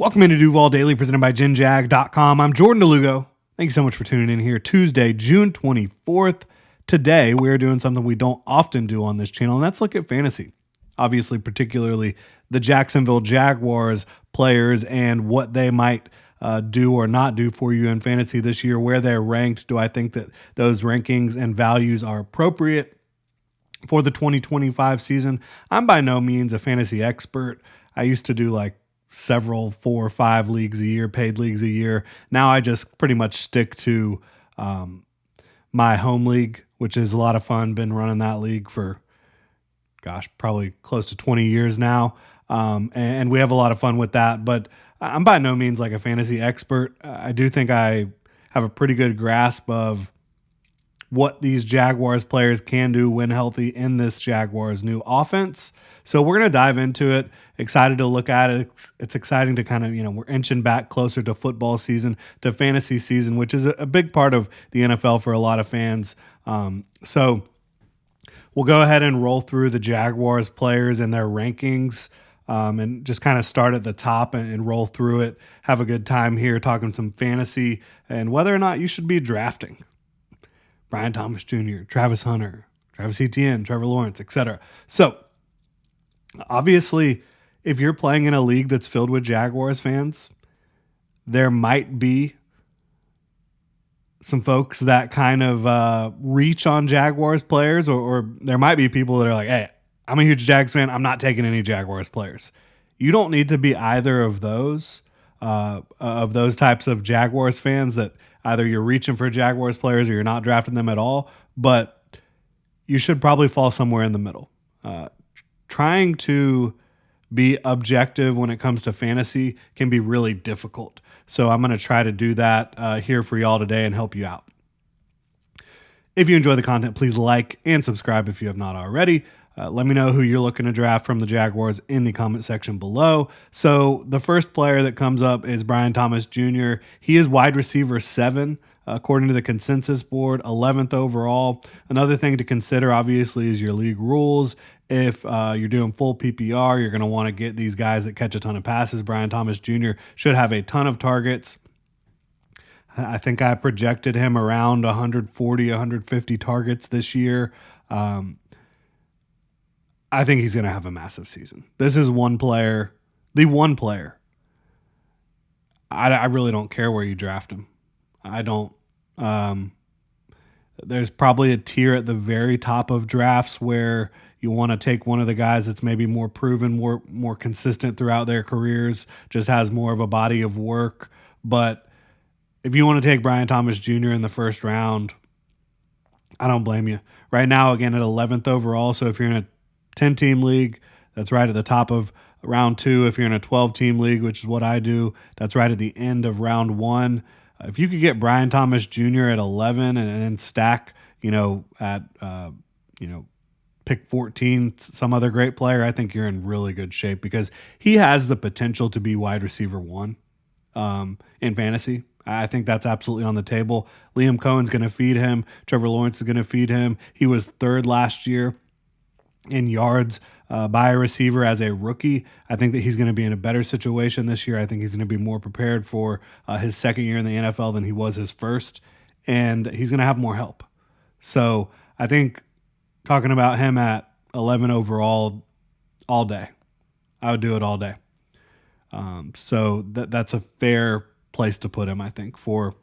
Welcome into Duval Daily, presented by GenJag.com. I'm Jordan DeLugo. Thank you so much for tuning in here. Tuesday, June 24th. Today, we're doing something we don't often do on this channel, and that's look at fantasy. Obviously, particularly the Jacksonville Jaguars players and what they might do or not do for you in fantasy this year, where they're ranked. Do I think that those rankings and values are appropriate for the 2025 season? I'm by no means a fantasy expert. I used to do like several 4 or 5 leagues a year, paid leagues a year. Now I just pretty much stick to my home league, which is a lot of fun. Been running that league for, probably close to 20 years now. And we have a lot of fun with that, but I'm by no means like a fantasy expert. I do think I have a pretty good grasp of what these Jaguars players can do when healthy in this Jaguars new offense. So we're going to dive into it. Excited to look at it. It's exciting to kind of, we're inching back closer to football season, to fantasy season, which is a big part of the NFL for a lot of fans. So we'll go ahead and roll through the Jaguars players and their rankings, and just kind of start at the top and roll through it. Have a good time here talking some fantasy and whether or not you should be drafting Brian Thomas Jr., Travis Hunter, Travis Etienne, Trevor Lawrence, etc. So obviously, if you're playing in a league that's filled with Jaguars fans, there might be some folks that kind of reach on Jaguars players, or there might be people that are like, hey, I'm a huge Jags fan. I'm not taking any Jaguars players. You don't need to be either of those types of Jaguars fans that either you're reaching for Jaguars players or you're not drafting them at all, but you should probably fall somewhere in the middle. Trying to be objective when it comes to fantasy can be really difficult. So I'm going to try to do that here for y'all today and help you out. If you enjoy the content, please like and subscribe if you have not already. Let me know who you're looking to draft from the Jaguars in the comment section below. So the first player that comes up is Brian Thomas Jr. He is wide receiver 7, according to the consensus board, 11th overall. Another thing to consider, obviously, is your league rules. If you're doing full PPR, you're going to want to get these guys that catch a ton of passes. Brian Thomas Jr. should have a ton of targets. I think I projected him around 140, 150 targets this year. I think he's going to have a massive season. This is the one player. I really don't care where you draft him. I don't. There's probably a tier at the very top of drafts where you want to take one of the guys that's maybe more proven, more consistent throughout their careers, just has more of a body of work. But if you want to take Brian Thomas Jr. in the first round, I don't blame you. Right now, again, at 11th overall. So if you're in a 10-team league, that's right at the top of round 2. If you're in a 12-team league, which is what I do, that's right at the end of round 1. If you could get Brian Thomas Jr. at 11 and then stack, at pick 14, some other great player, I think you're in really good shape because he has the potential to be wide receiver 1 in fantasy. I think that's absolutely on the table. Liam Cohen's going to feed him. Trevor Lawrence is going to feed him. He was 3rd last year in yards by a receiver as a rookie. I think that he's going to be in a better situation this year. I think he's going to be more prepared for his second year in the NFL than he was his first, and he's going to have more help. So I think talking about him at 11 overall all day, I would do it all day. So that's a fair place to put him, I think, for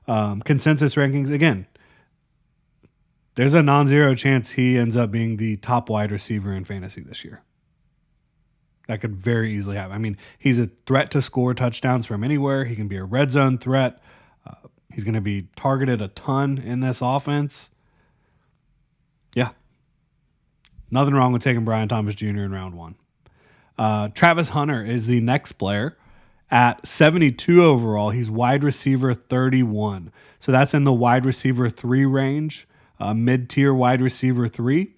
consensus rankings. Again, there's a non-zero chance he ends up being the top wide receiver in fantasy this year. That could very easily happen. I mean, he's a threat to score touchdowns from anywhere. He can be a red zone threat. He's going to be targeted a ton in this offense. Yeah. Nothing wrong with taking Brian Thomas Jr. in round 1. Travis Hunter is the next player at 72 overall. He's wide receiver 31. So that's in the wide receiver 3 range. Mid-tier wide receiver 3.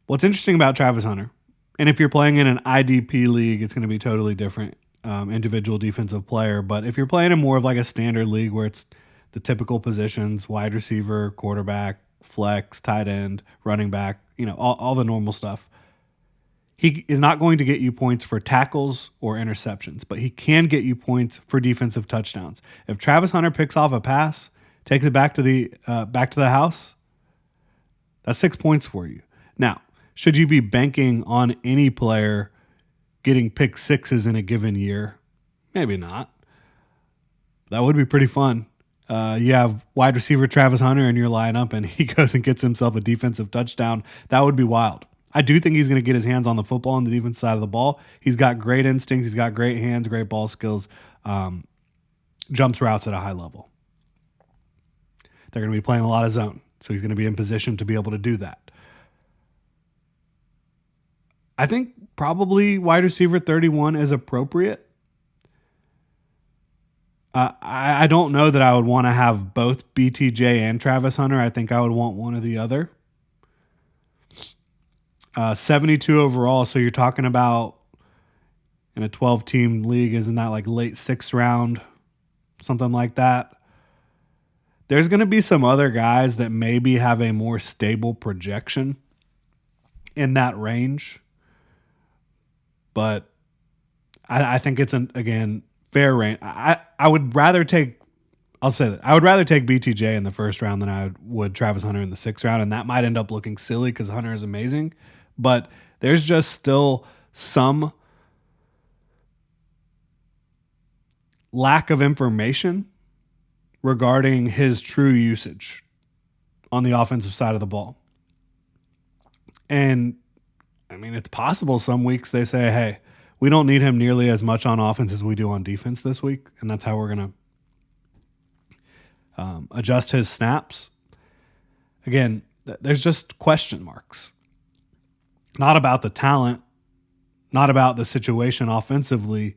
What's interesting about Travis Hunter, and if you're playing in an IDP league, it's going to be totally different, individual defensive player. But if you're playing in more of like a standard league where it's the typical positions, wide receiver, quarterback, flex, tight end, running back, all the normal stuff, He is not going to get you points for tackles or interceptions, but he can get you points for defensive touchdowns. If Travis Hunter picks off a pass, takes it back to the house, that's 6 points for you. Now, should you be banking on any player getting pick sixes in a given year? Maybe not. That would be pretty fun. You have wide receiver Travis Hunter in your lineup, and he goes and gets himself a defensive touchdown. That would be wild. I do think he's going to get his hands on the football on the defense side of the ball. He's got great instincts. He's got great hands, great ball skills, jumps routes at a high level. They're going to be playing a lot of zone, so he's going to be in position to be able to do that. I think probably wide receiver 31 is appropriate. I don't know that I would want to have both BTJ and Travis Hunter. I think I would want one or the other. 72 overall, so you're talking about in a 12-team league, isn't that like late 6th round, something like that? There's going to be some other guys that maybe have a more stable projection in that range, but I think it's again fair range. I would rather take. I'll say that I would rather take BTJ in the 1st round than I would Travis Hunter in the 6th round, and that might end up looking silly because Hunter is amazing. But there's just still some lack of information regarding his true usage on the offensive side of the ball. And, I mean, it's possible some weeks they say, hey, we don't need him nearly as much on offense as we do on defense this week, and that's how we're going to adjust his snaps. Again, there's just question marks. Not about the talent, not about the situation offensively,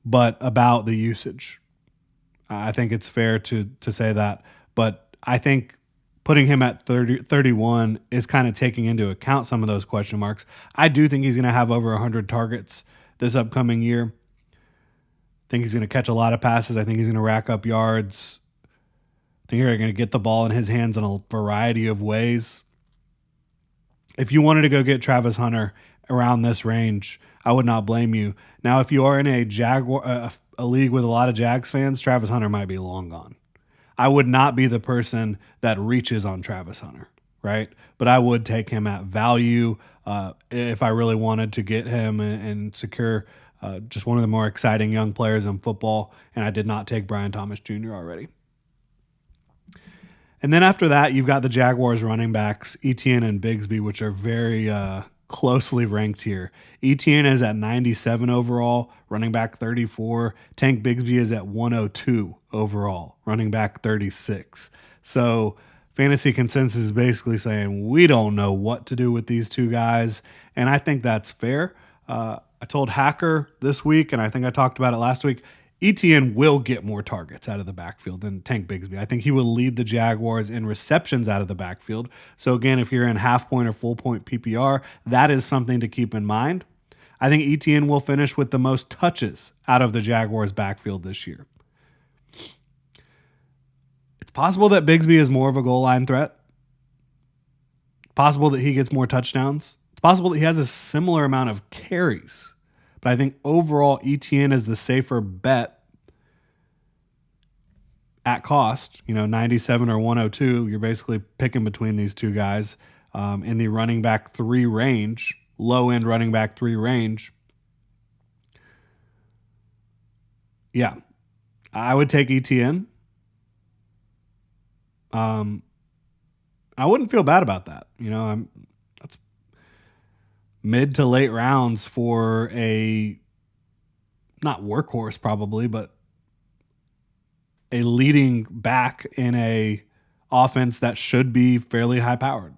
but about the usage. I think it's fair to say that. But I think putting him at 31 is kind of taking into account some of those question marks. I do think he's going to have over 100 targets this upcoming year. I think he's going to catch a lot of passes. I think he's going to rack up yards. I think you're going to get the ball in his hands in a variety of ways. If you wanted to go get Travis Hunter around this range, I would not blame you. Now, if you are in a a league with a lot of Jags fans, Travis Hunter might be long gone. I would not be the person that reaches on Travis Hunter, right? But I would take him at value if I really wanted to get him and secure just one of the more exciting young players in football, and I did not take Brian Thomas Jr. already. And then after that, you've got the Jaguars running backs, Etienne and Bigsby, which are very closely ranked here. Etienne is at 97 overall, running back 34. Tank Bigsby is at 102 overall, running back 36. So fantasy consensus is basically saying we don't know what to do with these two guys, and I think that's fair. I told Hacker this week, and I think I talked about it last week, Etienne will get more targets out of the backfield than Tank Bigsby. I think he will lead the Jaguars in receptions out of the backfield. So again, if you're in half point or full point PPR, that is something to keep in mind. I think Etienne will finish with the most touches out of the Jaguars backfield this year. It's possible that Bigsby is more of a goal line threat. It's possible that he gets more touchdowns. It's possible that he has a similar amount of carries. But I think overall, Etienne is the safer bet at cost. 97 or 102. You're basically picking between these two guys in the running back 3 range, low end running back 3 range. Yeah, I would take Etienne. I wouldn't feel bad about that. That's mid to late rounds for a not workhorse probably, but a leading back in a offense that should be fairly high powered.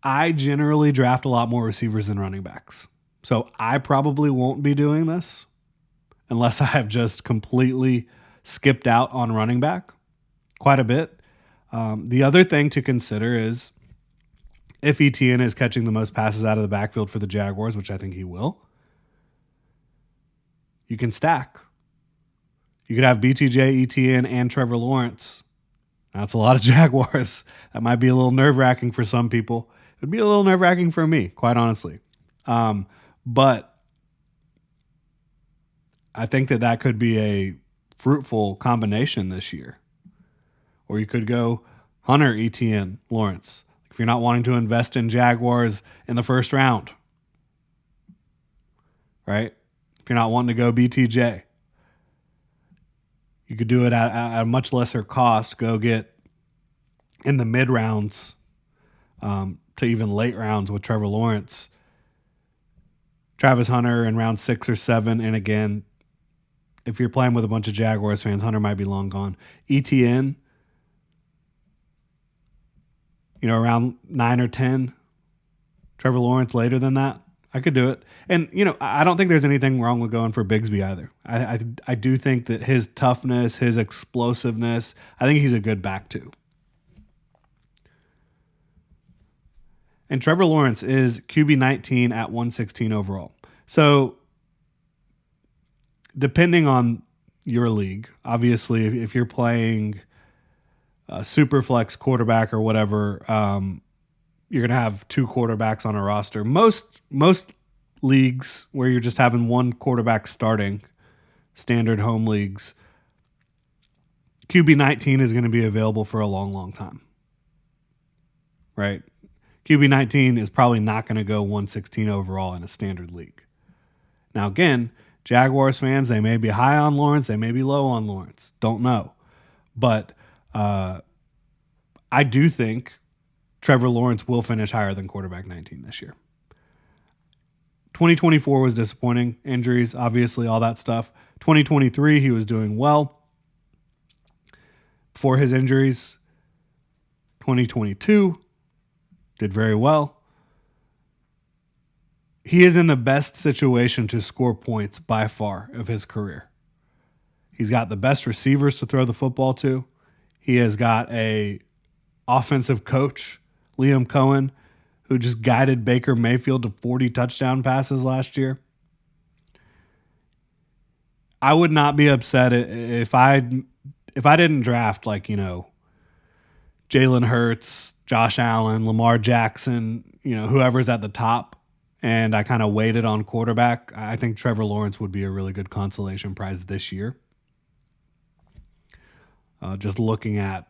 I generally draft a lot more receivers than running backs. So I probably won't be doing this unless I have just completely skipped out on running back quite a bit. The other thing to consider is if Etienne is catching the most passes out of the backfield for the Jaguars, which I think he will, you can stack. You could have BTJ, Etienne, and Trevor Lawrence That's a lot of Jaguars. That might be a little nerve-wracking for some people. It would be a little nerve-wracking for me, quite honestly. But I think that could be a fruitful combination this year. Or you could go Hunter, Etienne, Lawrence. If you're not wanting to invest in Jaguars in the first round, right? If you're not wanting to go BTJ, you could do it at a much lesser cost. Go get in the mid rounds to even late rounds with Trevor Lawrence, Travis Hunter in round 6 or 7. And again, if you're playing with a bunch of Jaguars fans, Hunter might be long gone. ETN, around 9 or 10. Trevor Lawrence later than that. I could do it. And, I don't think there's anything wrong with going for Bigsby either. I do think that his toughness, his explosiveness, I think he's a good back too. And Trevor Lawrence is QB 19 at 116 overall. So depending on your league, obviously if you're playing a super flex quarterback or whatever, you're going to have 2 quarterbacks on a roster. Most leagues where you're just having one quarterback starting, standard home leagues, QB 19 is going to be available for a long, long time. Right? QB 19 is probably not going to go 116 overall in a standard league. Now, again, Jaguars fans, they may be high on Lawrence, they may be low on Lawrence. Don't know. But I do think Trevor Lawrence will finish higher than quarterback 19 this year. 2024 was disappointing. Injuries, obviously, all that stuff. 2023, he was doing well before his injuries. 2022, did very well. He is in the best situation to score points by far of his career. He's got the best receivers to throw the football to. He has got a offensive coach, Liam Cohen, who just guided Baker Mayfield to 40 touchdown passes last year. I would not be upset if I didn't draft Jalen Hurts, Josh Allen, Lamar Jackson, whoever's at the top, and I kind of waited on quarterback. I think Trevor Lawrence would be a really good consolation prize this year. Just looking at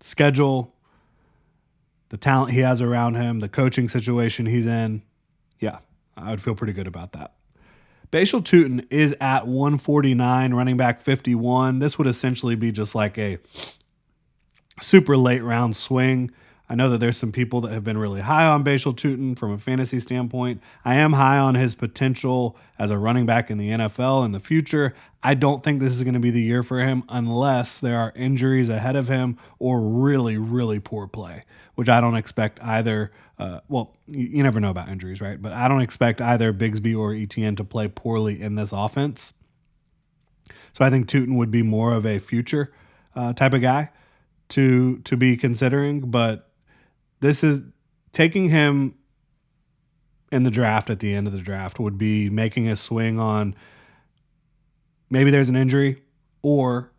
schedule, the talent he has around him, the coaching situation he's in, yeah, I would feel pretty good about that. Bashal Tutin is at 149, running back 51. This would essentially be just like a super late round swing. I know that there's some people that have been really high on Bashal Tutin from a fantasy standpoint. I am high on his potential as a running back in the NFL in the future. I don't think this is going to be the year for him unless there are injuries ahead of him or really, really poor play, which I don't expect either. You never know about injuries, right? But I don't expect either Bigsby or Etienne to play poorly in this offense. So I think Tutin would be more of a future type of guy to be considering, but this is taking him in the draft at the end of the draft would be making a swing on maybe there's an injury, or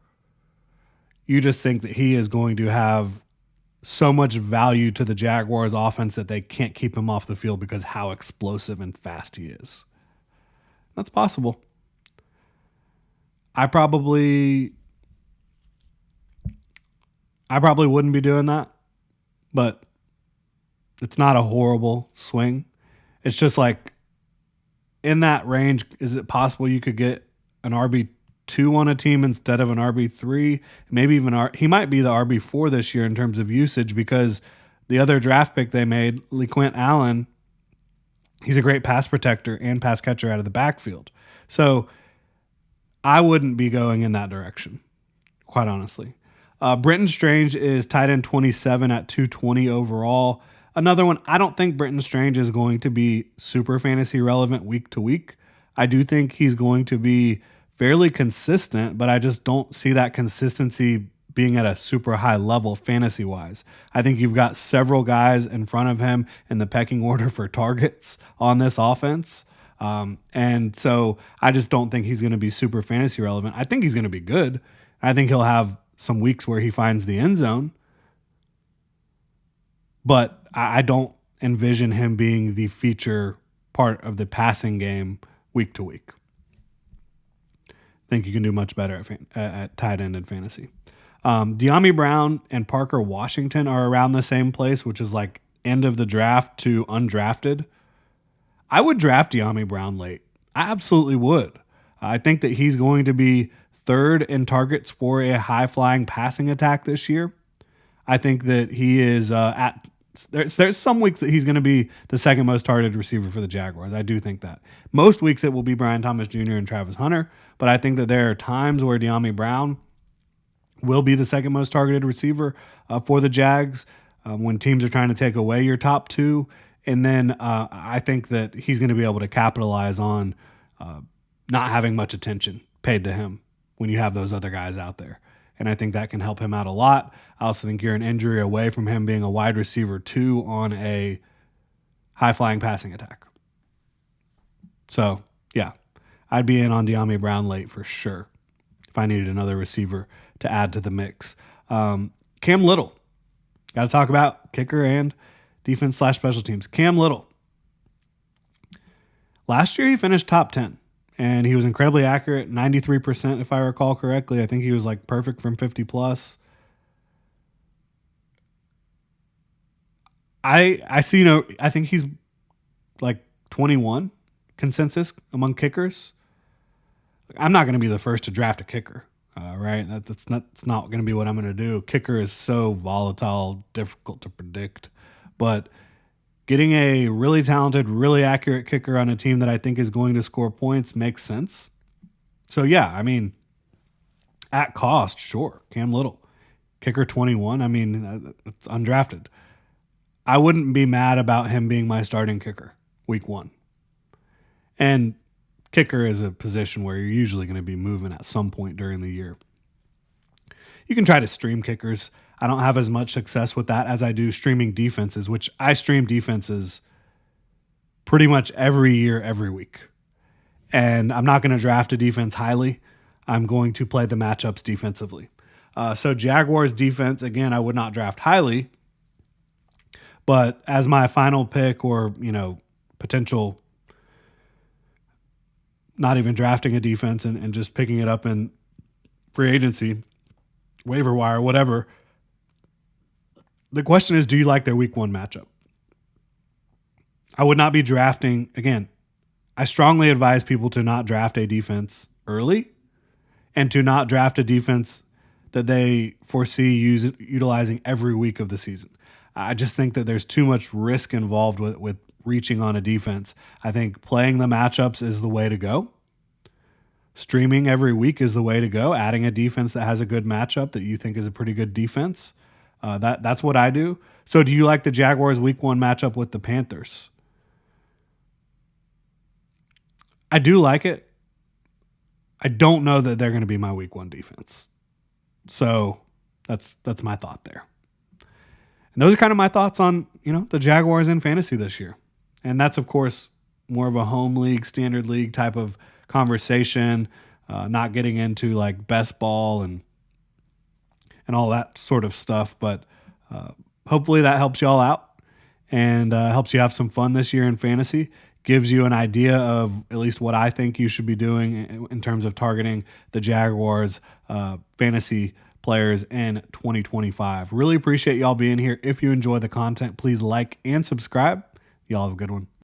you just think that he is going to have so much value to the Jaguars offense that they can't keep him off the field because how explosive and fast he is. That's possible. I probably wouldn't be doing that, but it's not a horrible swing. It's just like in that range, is it possible you could get an RB2 on a team instead of an RB3? Maybe even he might be the RB4 this year in terms of usage because the other draft pick they made, LeQuint Allen, he's a great pass protector and pass catcher out of the backfield. So I wouldn't be going in that direction, quite honestly. Brenton Strange is tight end 27 at 220 overall. Another one, I don't think Brenton Strange is going to be super fantasy relevant week to week. I do think he's going to be fairly consistent, but I just don't see that consistency being at a super high level fantasy-wise. I think you've got several guys in front of him in the pecking order for targets on this offense. And so I just don't think he's going to be super fantasy relevant. I think he's going to be good. I think he'll have some weeks where he finds the end zone, but I don't envision him being the feature part of the passing game week to week. I think you can do much better at tight end in fantasy. De'Ami Brown and Parker Washington are around the same place, which is like end of the draft to undrafted. I would draft De'Ami Brown late. I absolutely would. I think that he's going to be third in targets for a high-flying passing attack this year. I think that he is there's some weeks that he's going to be the second most targeted receiver for the Jaguars. I do think that. Most weeks it will be Brian Thomas Jr. and Travis Hunter, but I think that there are times where De'Ami Brown will be the second most targeted receiver for the Jags when teams are trying to take away your top two. And then I think that he's going to be able to capitalize on not having much attention paid to him when you have those other guys out there. And I think that can help him out a lot. I also think you're an injury away from him being a wide receiver 2 on a high-flying passing attack. So, yeah, I'd be in on De'Ami Brown late for sure if I needed another receiver to add to the mix. Cam Little. Got to talk about kicker and defense/special teams. Cam Little. Last year he finished top 10. And he was incredibly accurate, 93% if I recall correctly. I think he was like perfect from 50 plus. I see I think he's like 21 consensus among kickers. I'm not going to be the first to draft a kicker, right? That's not going to be what I'm going to do. Kicker is so volatile, difficult to predict. But getting a really talented, really accurate kicker on a team that I think is going to score points makes sense. So, yeah, I mean, at cost, sure, Cam Little. Kicker 21, I mean, it's undrafted. I wouldn't be mad about him being my starting kicker week 1. And kicker is a position where you're usually going to be moving at some point during the year. You can try to stream kickers. I don't have as much success with that as I do streaming defenses, which I stream defenses pretty much every year, every week. And I'm not going to draft a defense highly. I'm going to play the matchups defensively. So Jaguars defense, again, I would not draft highly. But as my final pick or, potential not even drafting a defense and just picking it up in free agency, waiver wire, whatever, the question is, do you like their week 1 matchup? I would not be drafting. Again, I strongly advise people to not draft a defense early and to not draft a defense that they foresee utilizing every week of the season. I just think that there's too much risk involved with reaching on a defense. I think playing the matchups is the way to go. Streaming every week is the way to go. Adding a defense that has a good matchup that you think is a pretty good defense. That's what I do. So do you like the Jaguars week 1 matchup with the Panthers? I do like it. I don't know that they're going to be my week 1 defense. So that's my thought there. And those are kind of my thoughts on, the Jaguars in fantasy this year. And that's, of course, more of a home league, standard league type of conversation, not getting into like best ball and all that sort of stuff. But hopefully that helps y'all out and helps you have some fun this year in fantasy. Gives you an idea of at least what I think you should be doing in terms of targeting the Jaguars fantasy players in 2025. Really appreciate y'all being here. If you enjoy the content, please like and subscribe. Y'all have a good one.